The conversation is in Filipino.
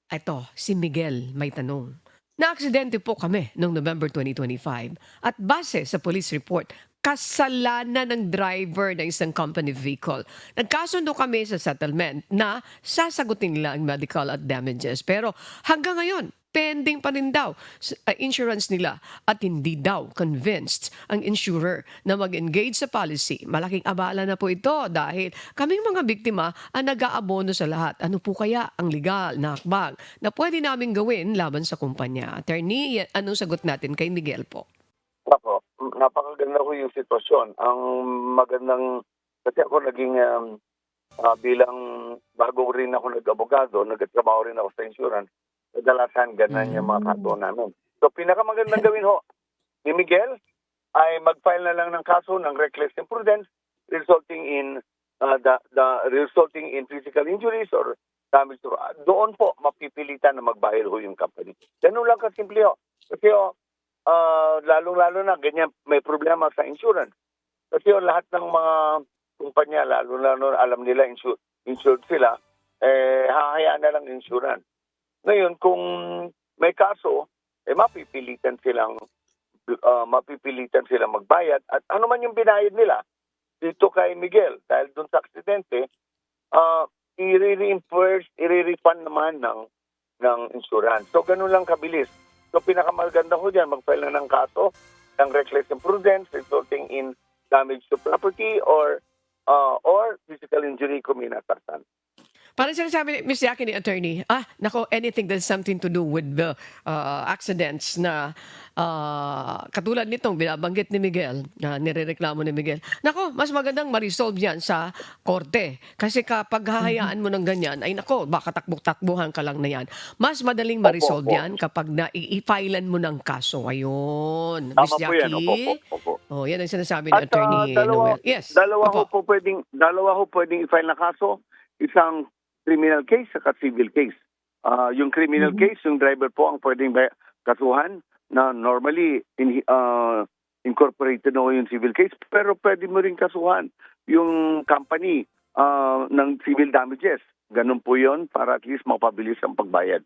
Eto, si Miguel may tanong. Naaksidente po kami noong November 2025 at base sa police report, kasalanan ng driver ng isang company vehicle. Nagkasundo kami sa settlement na sasagutin nila ang medical at damages. Pero hanggang ngayon, pending pa rin daw insurance nila at hindi daw convinced ang insurer na mag-engage sa policy. Malaking abala na po ito dahil kaming mga biktima ang nag-aabono sa lahat. Ano po kaya ang legal na hakbang na pwede namin gawin laban sa kumpanya? Attorney, anong sagot natin kay Miguel po? Opo, napakaganda ko yung sitwasyon. Ang magandang, kasi ako naging bilang bago rin ako nag-abogado, nagtatrabaho rin ako sa insurance, kadalasan ganun yung mga kaso namin. So pinakamagandang gawin ho ni Miguel ay mag-file na lang ng kaso ng reckless imprudence resulting in resulting in physical injuries or damage to, doon po mapipilitan na magbayad ho yung company. Ganun lang kasimple ho. Kasi lalong-lalo na ganyan may problema sa insurance. Kasi lahat ng mga kumpanya, lalo-lalo alam nila insured sila, hahayaan na lang insurance. Ngayon, kung may kaso, mapipilitan silang magbayad at ano man yung binayad nila dito kay Miguel dahil doon sa aksidente, i-refund naman ng insurance. So, ganun lang kabilis. So, pinakamaganda ko dyan, mag-file na ng kaso ng reckless imprudence resulting in damage to property or physical injury kung may nasaktan. Parang sinasabi ni Ms. Yaki ni attorney, nako, anything that's something to do with the accidents na katulad nitong binabanggit ni Miguel, na nirereklamo ni Miguel, nako, mas magandang ma-resolve yan sa korte. Kasi kapag hahayaan mo ng ganyan, ay nako, baka takbo-takbuhan ka lang na yan. Mas madaling ma-resolve yan kapag i-filean mo ng kaso. Ayun, Ms. Tama po yan. Yaki. Opo. Oh, yan ang sinasabi ni At attorney Noel. Yes. dalawa ho Opo. pwedeng i-file na kaso, isang criminal case at civil case. Yung criminal case, yung driver po ang pwedeng kasuhan na normally incorporated na yung civil case, pero pwede mo rin kasuhan yung company ng civil damages. Ganun po yon para at least mapabilis ang pagbayad.